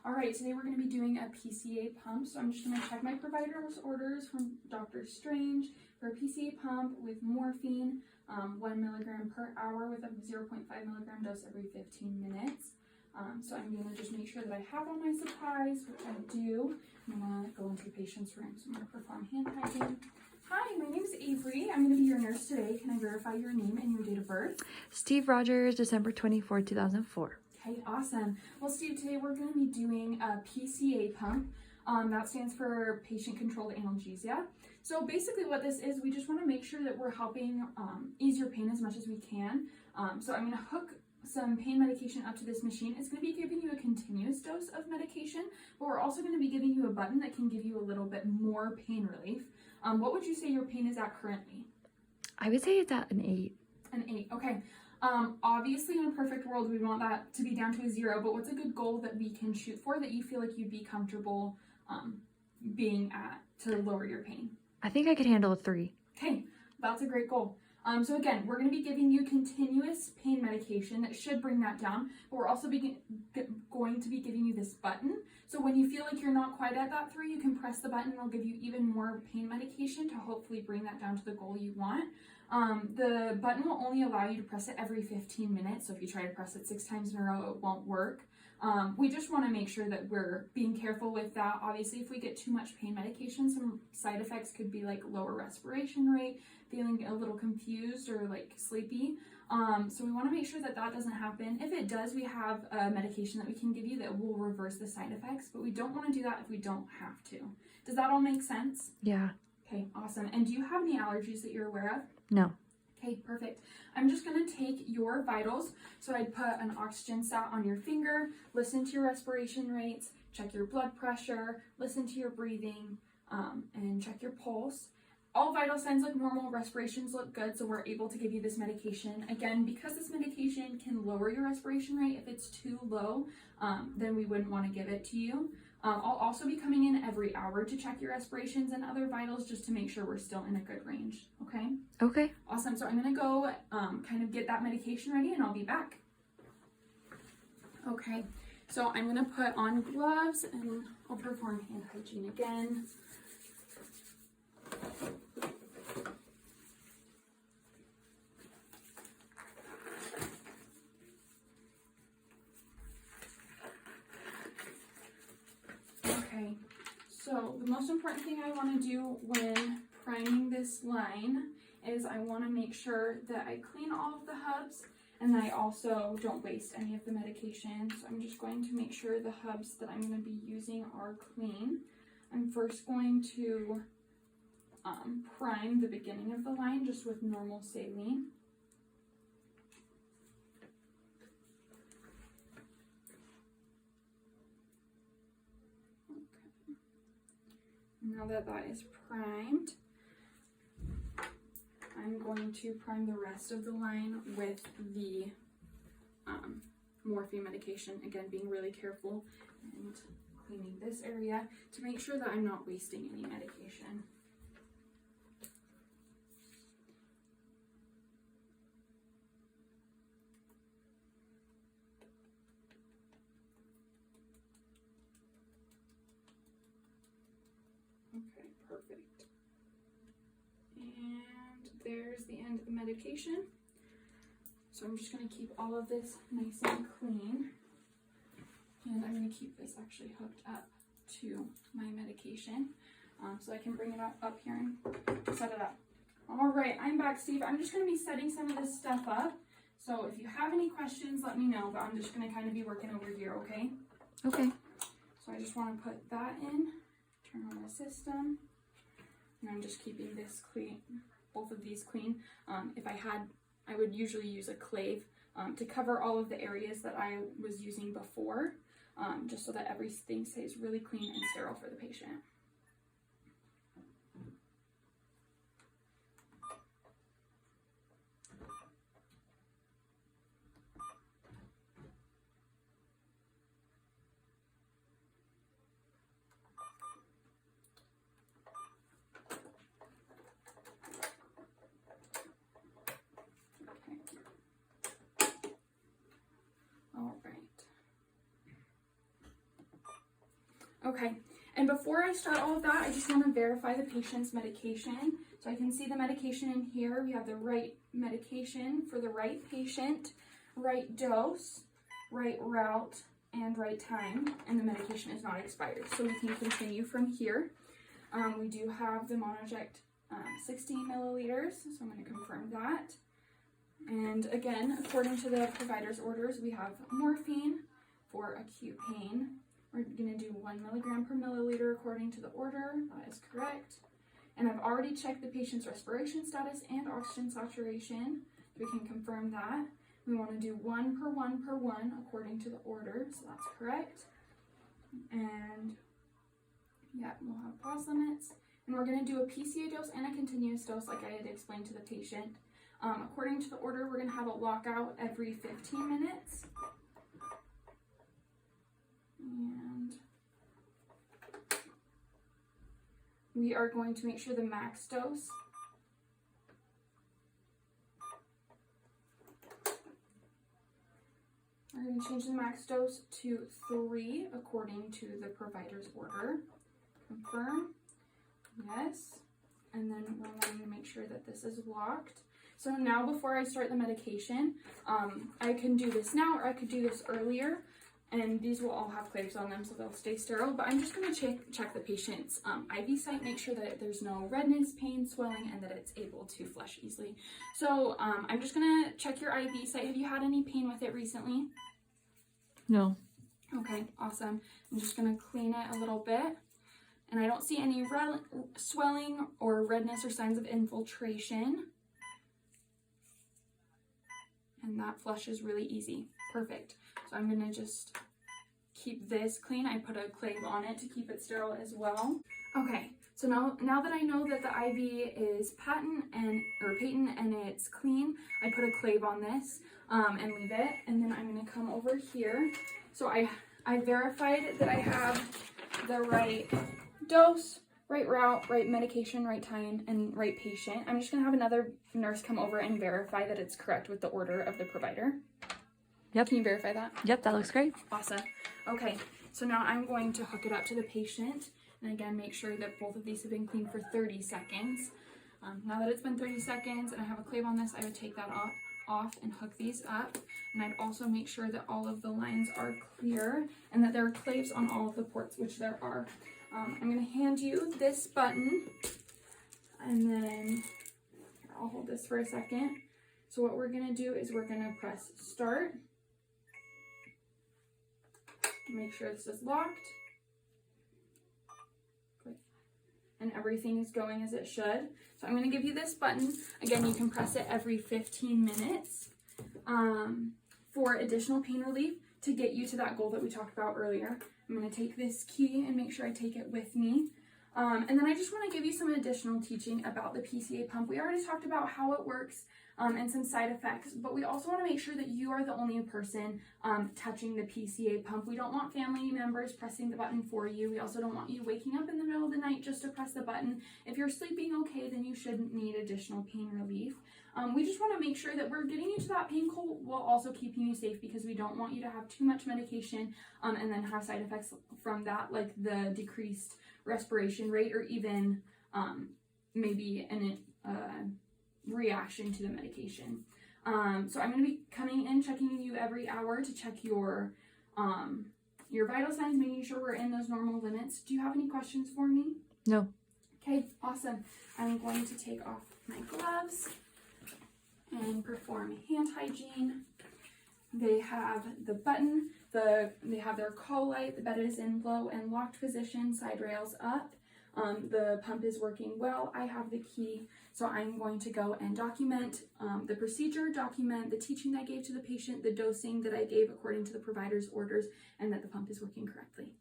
All right, today we're going to be doing a PCA pump. So I'm just going to check my provider's orders from Dr. Strange for a PCA pump with morphine, 1 milligram per hour with a 0.5 milligram dose every 15 minutes. So I'm going to just make sure that I have all my supplies, which I do. I'm going to go into the patient's room. So I'm going to perform hand hygiene. Hi, my name is Avery. I'm going to be your nurse today. Can I verify your name and your date of birth? Steve Rogers, December 24, 2004. Okay, awesome. Well, Steve, today we're going to be doing a PCA pump. That stands for patient-controlled analgesia. So basically what this is, we just want to make sure that we're helping ease your pain as much as we can. So I'm going to hook some pain medication up to this machine. It's going to be giving you a continuous dose of medication, but we're also going to be giving you a button that can give you a little bit more pain relief. What would you say your pain is at currently? I would say it's at an 8. An 8, okay. Obviously in a perfect world, we want that to be down to a 0, but what's a good goal that we can shoot for that you feel like you'd be comfortable being at to lower your pain? I think I could handle a 3. Okay, that's a great goal. So again, we're going to be giving you continuous pain medication that should bring that down, but we're also going to be giving you this button. So when you feel like you're not quite at that 3, you can press the button and it'll give you even more pain medication to hopefully bring that down to the goal you want. The button will only allow you to press it every 15 minutes, so if you try to press it 6 times in a row, it won't work. We just want to make sure that we're being careful with that. Obviously, if we get too much pain medication, some side effects could be like lower respiration rate, feeling a little confused or like sleepy. So we want to make sure that that doesn't happen. If it does, we have a medication that we can give you that will reverse the side effects, but we don't want to do that if we don't have to. Does that all make sense? Yeah. Okay, awesome. And do you have any allergies that you're aware of? No. Okay, perfect. I'm just going to take your vitals. So I'd put an oxygen sat on your finger, listen to your respiration rates, check your blood pressure, listen to your breathing, and check your pulse. All vital signs look normal, respirations look good, so we're able to give you this medication. Again, because this medication can lower your respiration rate, if it's too low, then we wouldn't want to give it to you. I'll also be coming in every hour to check your respirations and other vitals just to make sure we're still in a good range, okay? Okay. Awesome, so I'm gonna go kind of get that medication ready and I'll be back. Okay, so I'm gonna put on gloves and I'll perform hand hygiene again. Okay, so the most important thing I want to do when priming this line is I want to make sure that I clean all of the hubs and that I also don't waste any of the medication. So I'm just going to make sure the hubs that I'm going to be using are clean. I'm first going to prime the beginning of the line just with normal saline. Now that that is primed, I'm going to prime the rest of the line with the morphine medication. Again, being really careful and cleaning this area to make sure that I'm not wasting any medication. Okay, perfect. And there's the end of the medication. So I'm just going to keep all of this nice and clean. And I'm going to keep this actually hooked up to my medication so I can bring it up here and set it up. All right, I'm back, Steve. I'm just going to be setting some of this stuff up. So if you have any questions, let me know, but I'm just going to kind of be working over here, okay? Okay. So I just want to put that in. Turn on the system, and I'm just keeping this clean, both of these clean. If I would usually use a clave to cover all of the areas that I was using before, just so that everything stays really clean and sterile for the patient. Okay, and before I start all of that, I just want to verify the patient's medication. So I can see the medication in here. We have the right medication for the right patient, right dose, right route, and right time, and the medication is not expired. So we can continue from here. We do have the Monoject 16 milliliters, so I'm going to confirm that. And again, according to the provider's orders, we have morphine for acute pain. We're going to do 1 milligram per milliliter according to the order. That is correct. And I've already checked the patient's respiration status and oxygen saturation. We can confirm that. We want to do 1 per 1 per 1 according to the order, so that's correct. And yeah, we'll have pause limits. And we're going to do a PCA dose and a continuous dose like I had explained to the patient. According to the order, we're going to have a lockout every 15 minutes. And we are going to make sure the max dose we're going to change the max dose to 3 according to the provider's order. Confirm. Yes. And then we're wanting to make sure that this is locked. So now before I start the medication, I can do this now or I could do this earlier. And these will all have claves on them, so they'll stay sterile. But I'm just going to check the patient's IV site, make sure that there's no redness, pain, swelling, and that it's able to flush easily. So I'm just going to check your IV site. Have you had any pain with it recently? No. Okay, awesome. I'm just going to clean it a little bit. And I don't see any swelling or redness or signs of infiltration. And that flush is really easy. Perfect. So I'm going to just keep this clean. I put a clave on it to keep it sterile as well. Okay, so now that I know that the IV is patent and it's clean, I put a clave on this and leave it. And then I'm going to come over here. So I verified that I have the right dose, right route, right medication, right time, and right patient. I'm just going to have another nurse come over and verify that it's correct with the order of the provider. Yep. Can you verify that? Yep, that looks great. Awesome. Okay, so now I'm going to hook it up to the patient. And again, make sure that both of these have been cleaned for 30 seconds. Now that it's been 30 seconds and I have a clave on this, I would take that off and hook these up. And I'd also make sure that all of the lines are clear and that there are claves on all of the ports, which there are. I'm going to hand you this button, and then I'll hold this for a second. So what we're going to do is we're going to press start. Make sure this is locked. Good. And everything is going as it should. So I'm going to give you this button. Again, you can press it every 15 minutes for additional pain relief to get you to that goal that we talked about earlier. I'm going to take this key and make sure I take it with me. And then I just want to give you some additional teaching about the PCA pump. We already talked about how it works and some side effects, but we also want to make sure that you are the only person touching the PCA pump. We don't want family members pressing the button for you. We also don't want you waking up in the middle of the night just to press the button. If you're sleeping okay, then you shouldn't need additional pain relief. We just want to make sure that we're getting you to that pain goal while also keeping you safe, because we don't want you to have too much medication and then have side effects from that, like the decreased respiration rate or even maybe an reaction to the medication. So I'm going to be coming in, checking you every hour to check your vital signs, making sure we're in those normal limits. Do you have any questions for me? No. Okay, awesome. I'm going to take off my gloves and perform hand hygiene. They have the button, they have their call light, the bed is in low and locked position, side rails up. The pump is working well. I have the key, so I'm going to go and document the procedure, document the teaching I gave to the patient, the dosing that I gave according to the provider's orders, and that the pump is working correctly.